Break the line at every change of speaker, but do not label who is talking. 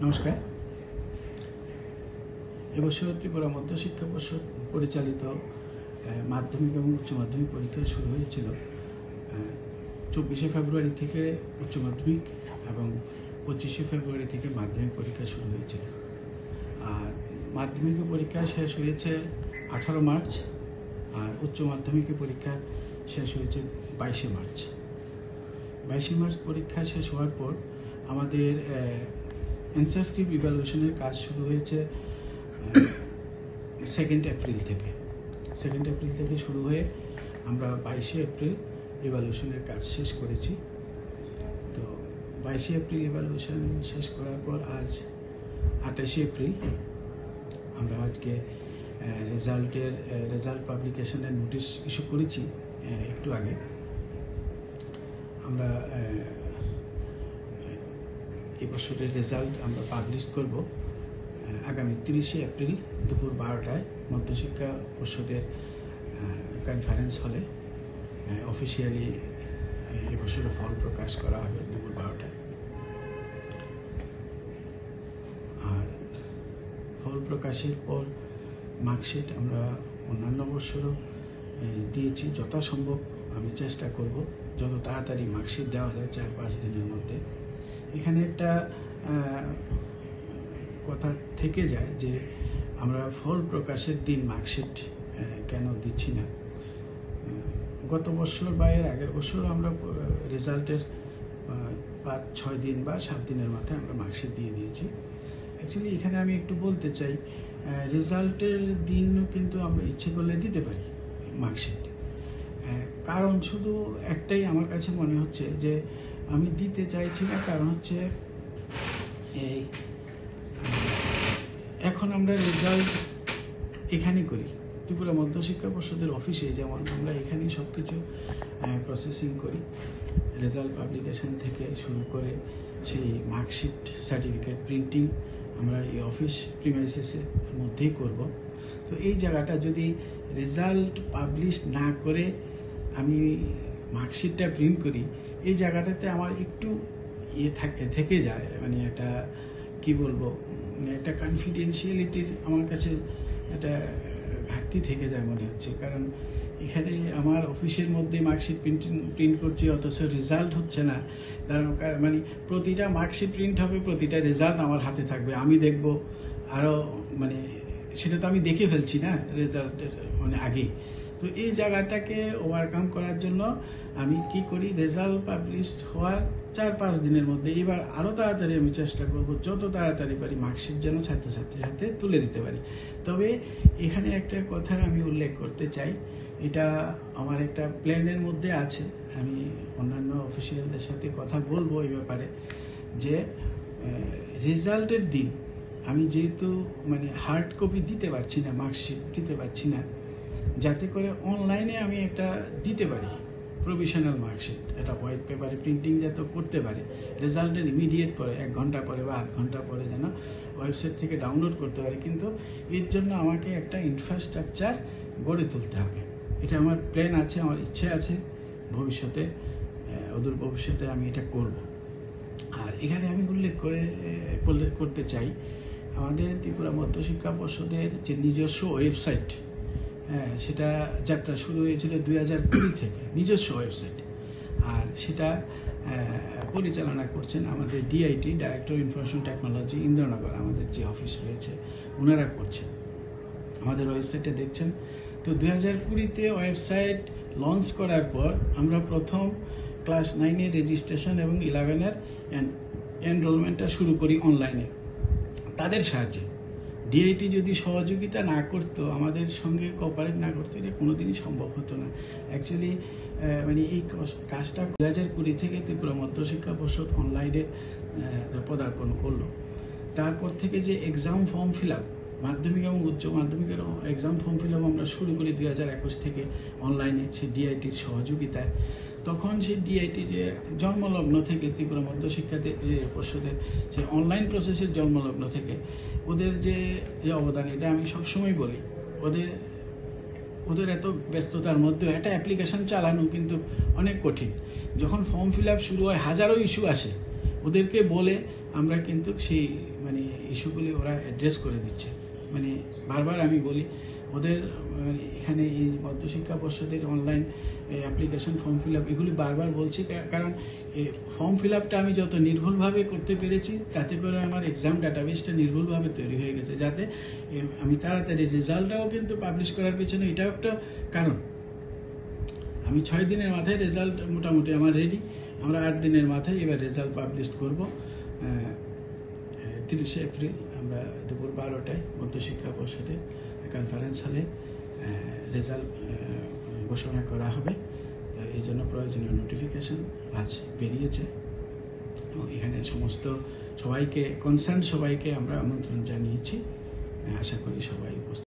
নমস্কার। এবছর ত্রিপুরা মধ্যশিক্ষা পর্ষদ পরিচালিত মাধ্যমিক এবং উচ্চ মাধ্যমিক পরীক্ষা শুরু হয়েছিল 24শে ফেব্রুয়ারি থেকে উচ্চ মাধ্যমিক এবং 25শে ফেব্রুয়ারি থেকে মাধ্যমিক পরীক্ষা শুরু হয়েছিল। আর মাধ্যমিক পরীক্ষা শেষ হয়েছে 18 মার্চ, আর উচ্চ মাধ্যমিকের পরীক্ষা শেষ হয়েছে 22শে মার্চ। 22শে মার্চ পরীক্ষা শেষ হওয়ার পর আমাদের অ্যান্সার স্ক্রিপ্ট ইভ্যালুয়েশনের কাজ শুরু হয়েছে 2 এপ্রিল থেকে। 2 এপ্রিল থেকে শুরু হয়ে আমরা 22শে এপ্রিল ইভ্যালুয়েশনের কাজ শেষ করেছি। তো 22শে এপ্রিল ইভ্যালুয়েশন শেষ করার পর আজ 28শে এপ্রিল আমরা আজকে রেজাল্ট পাবলিকেশনের নোটিশ ইস্যু করেছি একটু আগে। আমরা এই বছরের রেজাল্ট আমরা পাবলিশ করব আগামী 30শে এপ্রিল দুপুর 12টায় মধ্যশিক্ষা পর্ষদের কনফারেন্স হলে অফিসিয়ালি এবছরের ফল প্রকাশ করা হবে দুপুর 12টায়। আর ফল প্রকাশের পর মার্কশিট আমরা অন্যান্য বছরও দিয়েছি। যথাসম্ভব আমি চেষ্টা করব যত তাড়াতাড়ি মার্কশিট দেওয়া যায় 4-5 দিনের মধ্যে। এখানে একটা কথা থেকে যায় যে আমরা ফল প্রকাশের দিন মার্কশিট কেন দিচ্ছি না। গত বছর বা এর আগের বছর আমরা রেজাল্টের 5-6 দিন বা 7 দিনের মাথায় আমরা মার্কশিট দিয়ে দিয়েছি। অ্যাকচুয়ালি এখানে আমি একটু বলতে চাই, রেজাল্টের দিনও কিন্তু আমরা ইচ্ছে করলে দিতে পারি মার্কশিট। কারণ শুধু একটাই আমার কাছে মনে হচ্ছে যে আমি দিতে চাইছি না, কারণ হচ্ছে এই এখন আমরা রেজাল্ট এখানেই করি, ত্রিপুরা মধ্যশিক্ষা পর্ষদের অফিসে, যেমন আমরা এখানেই সব কিছু প্রসেসিং করি। রেজাল্ট পাবলিকেশন থেকে শুরু করে সেই মার্কশিট সার্টিফিকেট প্রিন্টিং আমরা এই অফিস প্রিমাইসেসের মধ্যেই করব। তো এই জায়গাটা যদি রেজাল্ট পাবলিশ না করে আমি মার্কশিটটা প্রিন্ট করি, এই জায়গাটাতে আমার একটু থেকে যায়, মানে একটা কি বলবো, মানে একটা কনফিডেন্সিয়ালিটির আমার কাছে একটা ঘাটতি থেকে যায় মনে হচ্ছে। কারণ এখানে আমার অফিসের মধ্যে মার্কশিট প্রিন্ট করছি, অথচ রেজাল্ট হচ্ছে না। কারণ মানে প্রতিটা মার্কশিট প্রিন্ট হবে, প্রতিটা রেজাল্ট আমার হাতে থাকবে, আমি দেখব। আরও মানে সেটা তো আমি দেখে ফেলছি না রেজাল্টের মানে আগেই। তো এই জায়গাটাকে ওভারকাম করার জন্য আমি কি করি, রেজাল্ট পাবলিশ হওয়ার 4-5 দিনের মধ্যে এবার আরও তাড়াতাড়ি আমি চেষ্টা করব যত তাড়াতাড়ি পারি মার্কশিট যেন ছাত্রছাত্রীর হাতে তুলে দিতে পারি। তবে এখানে একটা কথা আমি উল্লেখ করতে চাই, এটা আমার একটা প্ল্যানের মধ্যে আছে। আমি অন্যান্য অফিসিয়ালদের সাথে কথা বলবো এই ব্যাপারে, যে রেজাল্টের দিন আমি যেহেতু মানে হার্ড কপি দিতে পারছি না, মার্কশিট দিতে পারছি না, যাতে করে অনলাইনে আমি একটা দিতে পারি প্রভিশনাল মার্কশিট, এটা হোয়াইট পেপারে প্রিন্টিং যাতে করতে পারে, রেজাল্টের ইমিডিয়েট পরে 1 ঘন্টা পরে বা 8 ঘন্টা পরে যেন ওয়েবসাইট থেকে ডাউনলোড করতে পারি। কিন্তু এর জন্য আমাকে একটা ইনফ্রাস্ট্রাকচার গড়ে তুলতে হবে। এটা আমার প্ল্যান আছে, আমার ইচ্ছে আছে, ভবিষ্যতে অদূর ভবিষ্যতে আমি এটা করব। আর এখানে আমি উল্লেখ করতে চাই, আমাদের ত্রিপুরা মধ্যশিক্ষা পর্ষদের যে নিজস্ব ওয়েবসাইট, সেটা যাত্রা শুরু হয়েছিল 2020 থেকে, নিজস্ব ওয়েবসাইট। আর সেটা পরিচালনা করছেন আমাদের DIT, director information technology, Indranagar আমাদের যে অফিস রয়েছে, ওনারা করছেন। আমাদের ওয়েবসাইটে দেখছেন। তো 2020-তে ওয়েবসাইট লঞ্চ করার পর আমরা প্রথম ক্লাস 9-এর রেজিস্ট্রেশন এবং 11-এর এনরোলমেন্টটা শুরু করি অনলাইনে তাদের সাহায্যে। ডিআইটি যদি সহযোগিতা না করতো, আমাদের সঙ্গে কোঅপারেট না করতো, এটা কোনোদিনই সম্ভব হতো না। অ্যাকচুয়ালি মানে এই কাজটা 2020 থেকে ত্রিপুরা মধ্যশিক্ষা পর্ষদ অনলাইনে পদার্পণ করলো। তারপর থেকে যে এক্সাম ফর্ম ফিল আপ, মাধ্যমিক এবং উচ্চ মাধ্যমিকের এক্সাম ফর্ম ফিল আপ আমরা শুরু করি 2021 থেকে অনলাইনে, সেই ডিআইটির সহযোগিতায়। তখন সেই ডিআইটি যে জন্মলগ্ন থেকে ত্রিপুরা মধ্যশিক্ষা পর্ষদের যে অনলাইন প্রসেসের জন্মলগ্ন থেকে ওদের যে অবদান, এটা আমি সবসময় বলি, ওদের এত ব্যস্ততার মধ্যে একটা অ্যাপ্লিকেশন চালানো কিন্তু অনেক কঠিন। যখন ফর্ম ফিল আপ শুরু হয়, হাজারো ইস্যু আসে, ওদেরকে বলে আমরা কিন্তু সেই মানে মানে ইস্যুগুলি ওরা অ্যাড্রেস করে দিচ্ছে। মানে বারবার আমি বলি ওদের মানে এখানে এই মধ্যশিক্ষা পর্ষদের online application form fill up এগুলি বারবার বলছি, কারণ ফর্ম ফিল আপটা আমি যত নির্ভুলভাবে করতে পেরেছি তাতে করে আমার এক্সাম ডাটাবেসটা নির্ভুলভাবে তৈরি হয়ে গেছে, যাতে আমি তাড়াতাড়ি রেজাল্টটাও কিন্তু পাবলিশ করার পেছনে এটাও একটা কারণ। আমি 6 দিনের মাথায় রেজাল্ট মোটামুটি আমার রেডি। আমরা 8 দিনের মাথায় এবার রেজাল্ট পাবলিশ করব। 30শে এপ্রিল আমরা দুপুর 12টায় মধ্যশিক্ষা পর্ষদের কনফারেন্স হলে রেজাল্ট ঘোষণা করা হবে। এই জন্য প্রয়োজনীয় নোটিফিকেশন আজ বেরিয়েছে এবং এখানে সমস্ত সবাইকে কনসার্ন সবাইকে আমরা আমন্ত্রণ জানিয়েছি। আশা করি সবাই উপস্থিত।